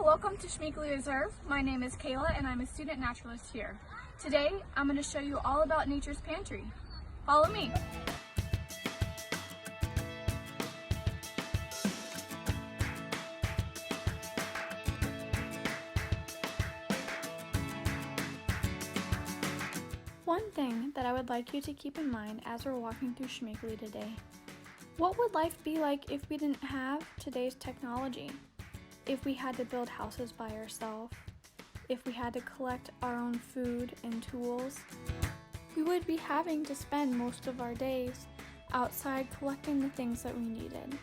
welcome to Schmeeckle Reserve. My name is Kayla and I'm a student naturalist here. Today, I'm going to show you all about nature's pantry. Follow me. One thing that I would like you to keep in mind as we're walking through Schmeeckle today. What would life be like if we didn't have today's technology? If we had to build houses by ourselves? If we had to collect our own food and tools? We would be having to spend most of our days outside collecting the things that we needed.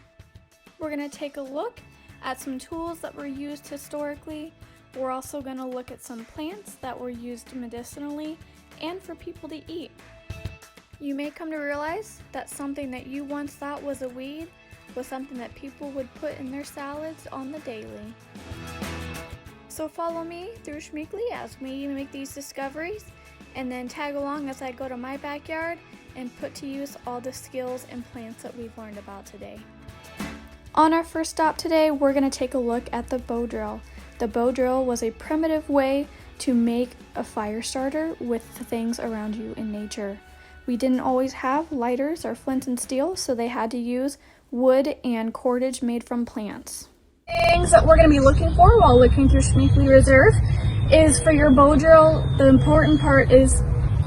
We're going to take a look at some tools that were used historically. We're also going to look at some plants that were used medicinally and for people to eat. You may come to realize that something that you once thought was a weed was something that people would put in their salads on the daily. So follow me through Schmeeckle as we make these discoveries, and then tag along as I go to my backyard and put to use all the skills and plants that we've learned about today. On our first stop today, we're going to take a look at the bow drill. The bow drill was a primitive way to make a fire starter with the things around you in nature. We didn't always have lighters or flint and steel, so they had to use wood and cordage made from plants. Things that we're going to be looking for while looking through Schmeeckle Reserve is for your bow drill, the important part is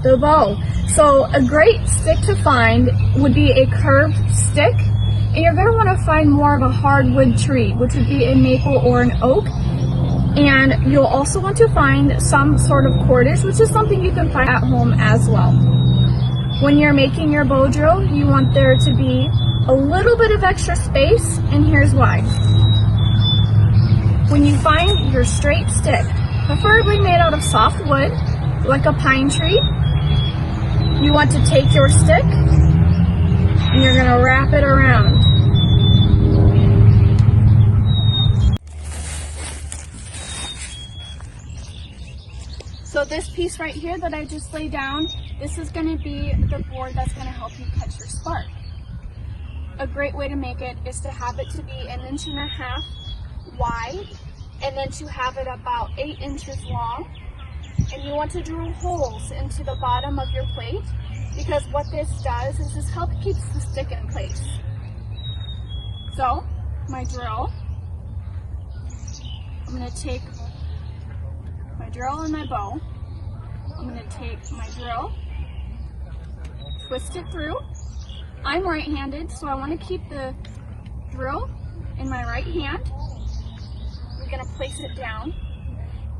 the bow. So a great stick to find would be a curved stick, and you're going to want to find more of a hardwood tree, which would be a maple or an oak. And you'll also want to find some sort of cordage, which is something you can find at home as well. When you're making your bow drill, you want there to be a little bit of extra space, and here's why. When you find your straight stick, preferably made out of soft wood, like a pine tree, you want to take your stick and you're going to wrap it around. So this piece right here that I just laid down, this is going to be the board that's going to help you catch your spark. A great way to make it is to have it to be 1.5 inches wide, and then to have it about 8 inches long. And you want to drill holes into the bottom of your plate, because what this does is this helps keep the stick in place. So, my drill, I'm going to take my drill and my bow. I'm going to take my drill, twist it through. I'm right-handed, so I want to keep the drill in my right hand. We're going to place it down,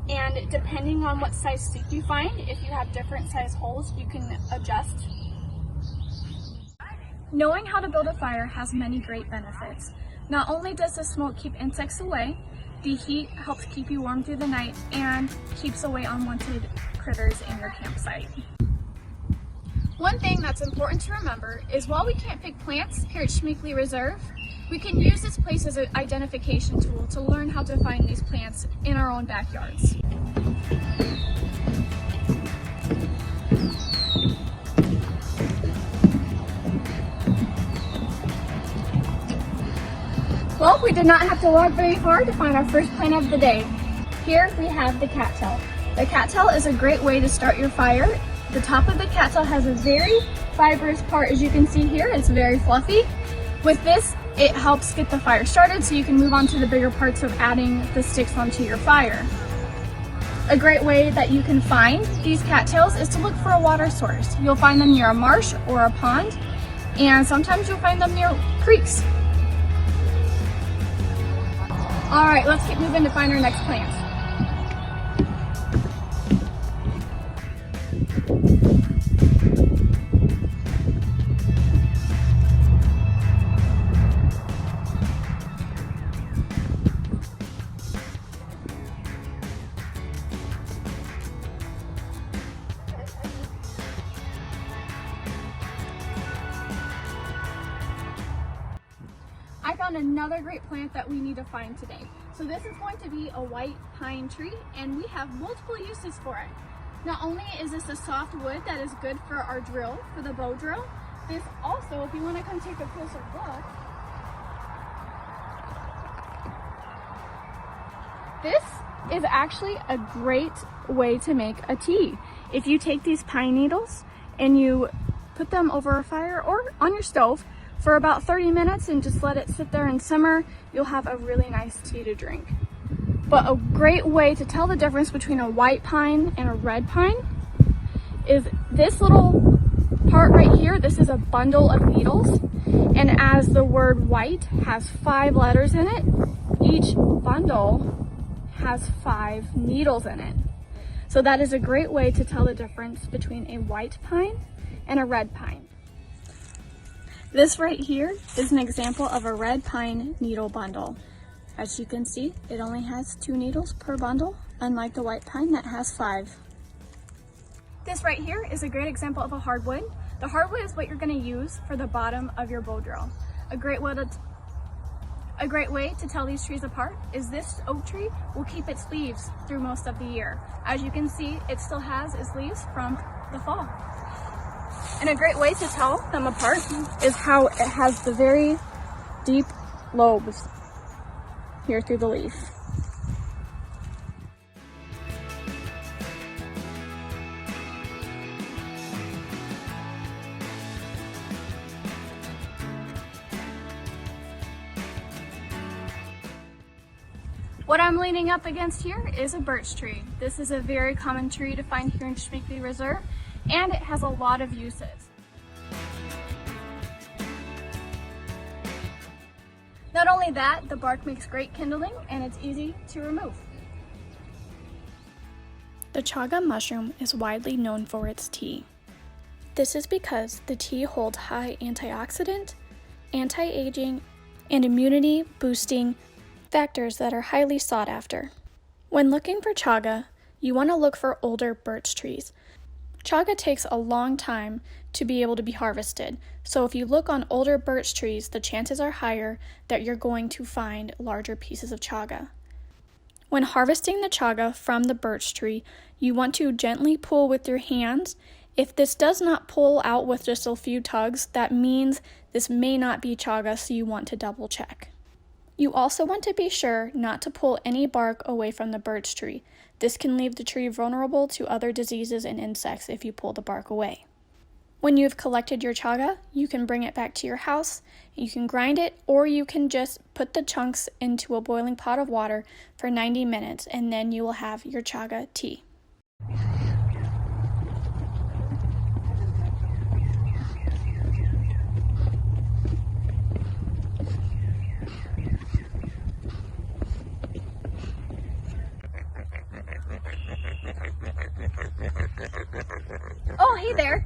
and depending on what size stick you find, if you have different size holes, you can adjust. Knowing how to build a fire has many great benefits. Not only does the smoke keep insects away, the heat helps keep you warm through the night and keeps away unwanted critters in your campsite. One thing that's important to remember is while we can't pick plants here at Schmeeckle Reserve, we can use this place as an identification tool to learn how to find these plants in our own backyards. Well, we did not have to walk very far to find our first plant of the day. Here we have the cattail. The cattail is a great way to start your fire. The top of the cattail has a very fibrous part, as you can see here. It's very fluffy. With this, it helps get the fire started so you can move on to the bigger parts of adding the sticks onto your fire. A great way that you can find these cattails is to look for a water source. You'll find them near a marsh or a pond, and sometimes you'll find them near creeks. All right, let's keep moving to find our next plant. I found another great plant that we need to find today. So this is going to be a white pine tree, and we have multiple uses for it. Not only is this a soft wood that is good for our drill, for the bow drill, this also, if you want to come take a closer look, This is actually a great way to make a tea. If you take these pine needles and you put them over a fire or on your stove for about 30 minutes and just let it sit there and simmer, you'll have a really nice tea to drink. But a great way to tell the difference between a white pine and a red pine is this little part right here. This is a bundle of needles, and as the word white has 5 letters in it, each bundle has 5 needles in it. So that is a great way to tell the difference between a white pine and a red pine. This right here is an example of a red pine needle bundle. As you can see, it only has 2 needles per bundle, unlike the white pine that has 5. This right here is a great example of a hardwood. The hardwood is what you're going to use for the bottom of your bow drill. A great way to tell these trees apart is this oak tree will keep its leaves through most of the year. As you can see, it still has its leaves from the fall. And a great way to tell them apart is how it has the very deep lobes here through the leaf. What I'm leaning up against here is a birch tree. This is a very common tree to find here in Schmeeckle Reserve, and it has a lot of uses. Not only that, the bark makes great kindling and it's easy to remove. The chaga mushroom is widely known for its tea. This is because the tea holds high antioxidant, anti-aging, and immunity-boosting factors that are highly sought after. When looking for chaga, you want to look for older birch trees. Chaga takes a long time to be able to be harvested, so if you look on older birch trees, the chances are higher that you're going to find larger pieces of chaga. When harvesting the chaga from the birch tree, you want to gently pull with your hands. If this does not pull out with just a few tugs, that means this may not be chaga, so you want to double check. You also want to be sure not to pull any bark away from the birch tree. This can leave the tree vulnerable to other diseases and insects if you pull the bark away. When you've collected your chaga, you can bring it back to your house. You can grind it, or you can just put the chunks into a boiling pot of water for 90 minutes, and then you will have your chaga tea. Oh, hey there.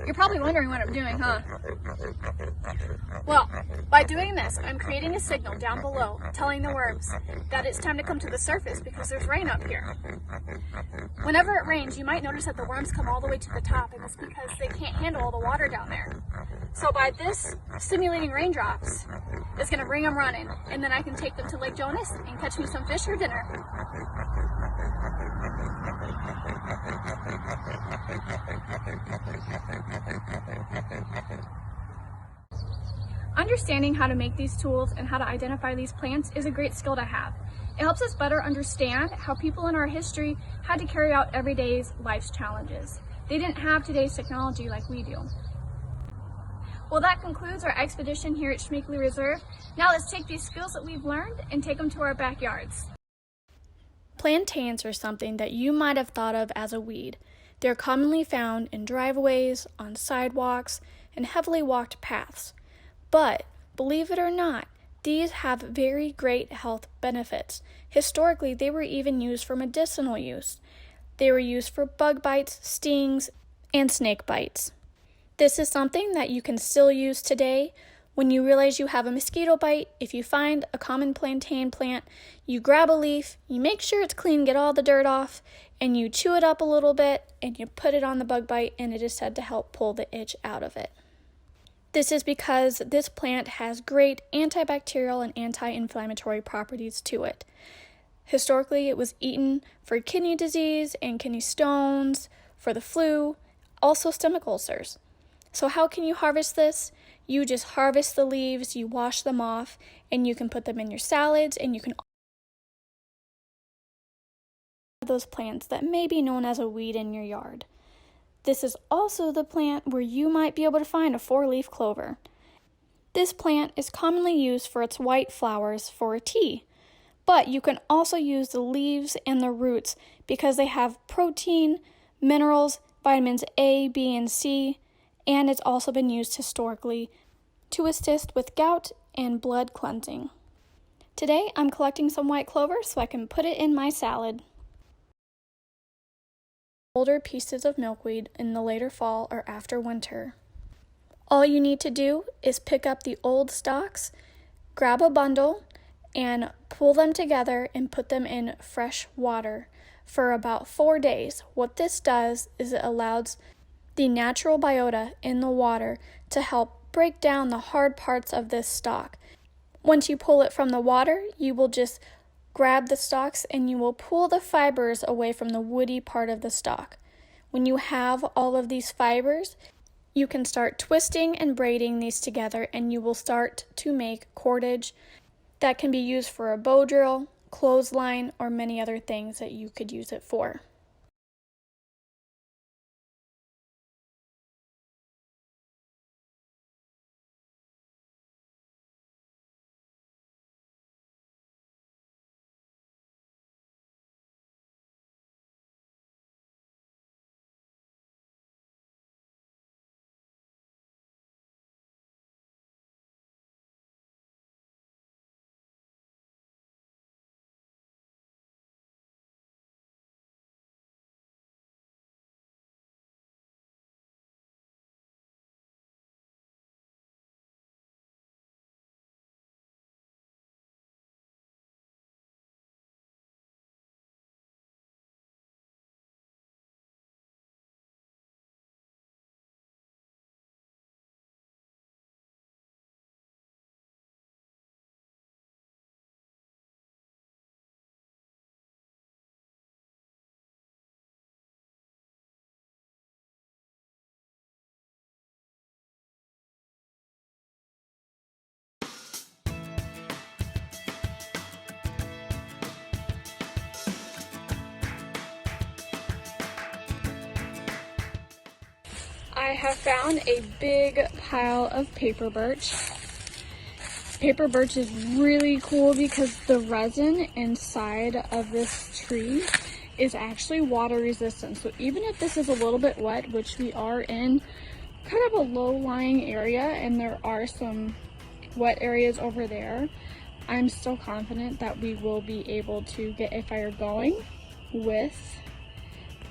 You're probably wondering what I'm doing, huh? Well, by doing this, I'm creating a signal down below telling the worms that it's time to come to the surface because there's rain up here. Whenever it rains, you might notice that the worms come all the way to the top, and it's because they can't handle all the water down there. So by this stimulating raindrops, it's going to bring them running, and then I can take them to Lake Jonas and catch me some fish for dinner. Understanding how to make these tools and how to identify these plants is a great skill to have. It helps us better understand how people in our history had to carry out everyday life's challenges. They didn't have today's technology like we do. Well, that concludes our expedition here at Schmeeckle Reserve. Now let's take these skills that we've learned and take them to our backyards. Plantains are something that you might have thought of as a weed. They're commonly found in driveways, on sidewalks, and heavily walked paths. But, believe it or not, these have very great health benefits. Historically, they were even used for medicinal use. They were used for bug bites, stings, and snake bites. This is something that you can still use today. When you realize you have a mosquito bite, if you find a common plantain plant, you grab a leaf, you make sure it's clean, get all the dirt off, and you chew it up a little bit, and you put it on the bug bite, and it is said to help pull the itch out of it. This is because this plant has great antibacterial and anti-inflammatory properties to it. Historically, it was eaten for kidney disease and kidney stones, for the flu, also stomach ulcers. So how can you harvest this? You just harvest the leaves, you wash them off, and you can put them in your salads, and you can those plants that may be known as a weed in your yard. This is also the plant where you might be able to find a 4-leaf clover. This plant is commonly used for its white flowers for a tea, but you can also use the leaves and the roots because they have protein, minerals, vitamins A, B, and C, and it's also been used historically to assist with gout and blood cleansing. Today, I'm collecting some white clover so I can put it in my salad. Older pieces of milkweed in the later fall or after winter. All you need to do is pick up the old stalks, grab a bundle, and pull them together and put them in fresh water for about 4 days. What this does is it allows the natural biota in the water to help break down the hard parts of this stalk. Once you pull it from the water, you will just grab the stalks and you will pull the fibers away from the woody part of the stalk. When you have all of these fibers, you can start twisting and braiding these together and you will start to make cordage that can be used for a bow drill, clothesline, or many other things that you could use it for. I have found a big pile of paper birch. Paper birch is really cool because the resin inside of this tree is actually water resistant. So even if this is a little bit wet, which we are in kind of a low-lying area and there are some wet areas over there, I'm still confident that we will be able to get a fire going with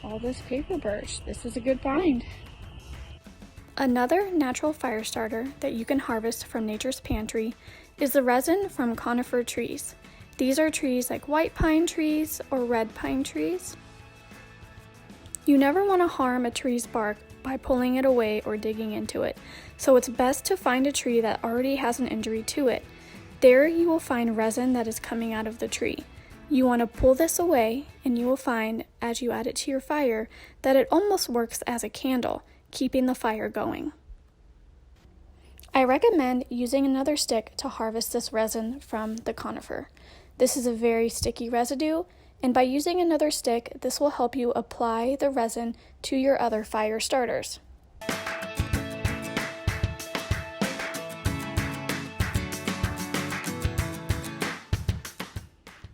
all this paper birch. This is a good find. Another natural fire starter that you can harvest from Nature's Pantry is the resin from conifer trees. These are trees like white pine trees or red pine trees. You never want to harm a tree's bark by pulling it away or digging into it, so it's best to find a tree that already has an injury to it. There you will find resin that is coming out of the tree. You want to pull this away and you will find, as you add it to your fire, that it almost works as a candle, keeping the fire going. I recommend using another stick to harvest this resin from the conifer. This is a very sticky residue, and by using another stick, this will help you apply the resin to your other fire starters.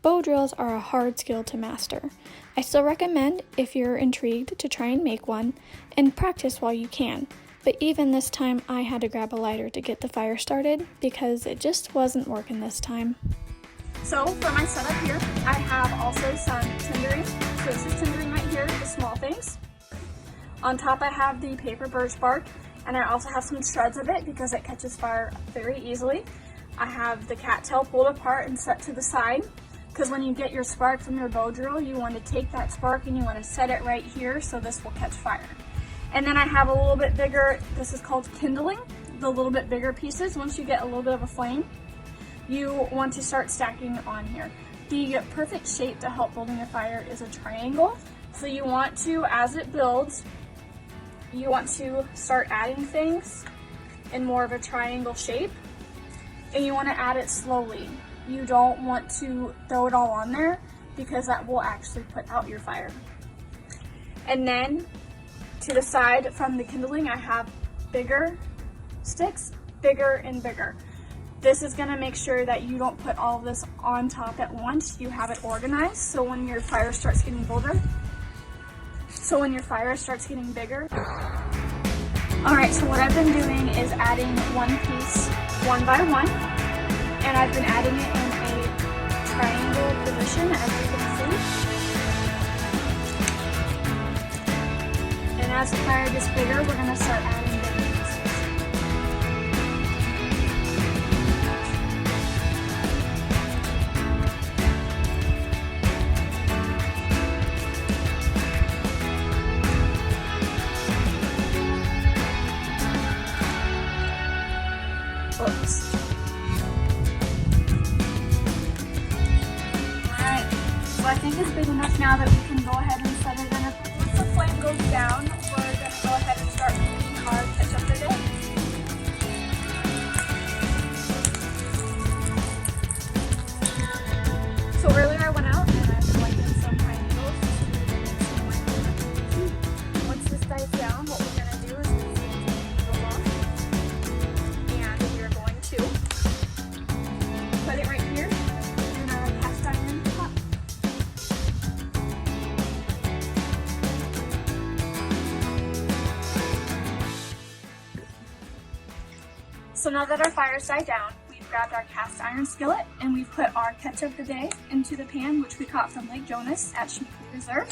Bow drills are a hard skill to master. I still recommend, if you're intrigued, to try and make one and practice while you can. But even this time, I had to grab a lighter to get the fire started because it just wasn't working this time. So for my setup here, I have also some tindering. So this is tindering right here, the small things. On top I have the paper birch bark, and I also have some shreds of it because it catches fire very easily. I have the cattail pulled apart and set to the side, because when you get your spark from your bow drill, you want to take that spark and you want to set it right here so this will catch fire. And then I have a little bit bigger, this is called kindling, the little bit bigger pieces. Once you get a little bit of a flame, you want to start stacking on here. The perfect shape to help building a fire is a triangle. So you want to, as it builds, you want to start adding things in more of a triangle shape, and you want to add it slowly. You don't want to throw it all on there. because that will actually put out your fire. And then to the side from the kindling, I have bigger sticks, bigger and bigger. This is gonna make sure that you don't put all of this on top at once. You have it organized, so when your fire starts getting bigger. All right, so what I've been doing is adding one piece one by one, and I've been adding it in a triangle position, as you can see. And as the fire gets bigger, we're gonna start adding bigger pieces. Oops. Alright, so I think it's big enough now that we can go ahead and set it in. Once the flame goes down, we're going to go ahead and start making our ketchup today. So earlier I went out and I collected some pine needles to make some wine. Once this dies down, what we're going to do is we're going to take the needles off. And we're going to put it right here in our cast iron pot. So now that our fire's died down, we've grabbed our cast iron skillet and we've put our ketchup today into the pan, which we caught from Lake Jonas at Schmeeckle Reserve.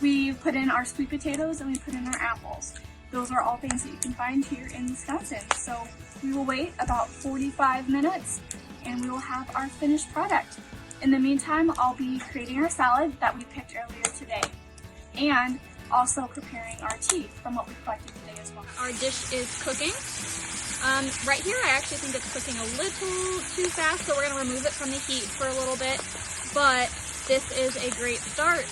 We've put in our sweet potatoes and we put in our apples. Those are all things that you can find here in Wisconsin. So we will wait about 45 minutes and we will have our finished product. In the meantime, I'll be creating our salad that we picked earlier today and also preparing our tea from what we collected today as well. Our dish is cooking. Right here I actually think it's cooking a little too fast, so we're going to remove it from the heat for a little bit, but this is a great start.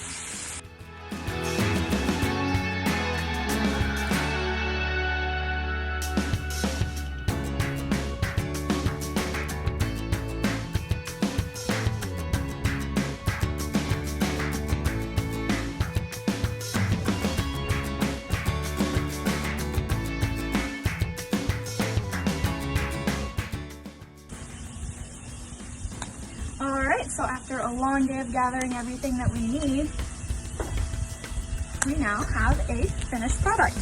Alright, so after a long day of gathering everything that we need, we now have a finished product.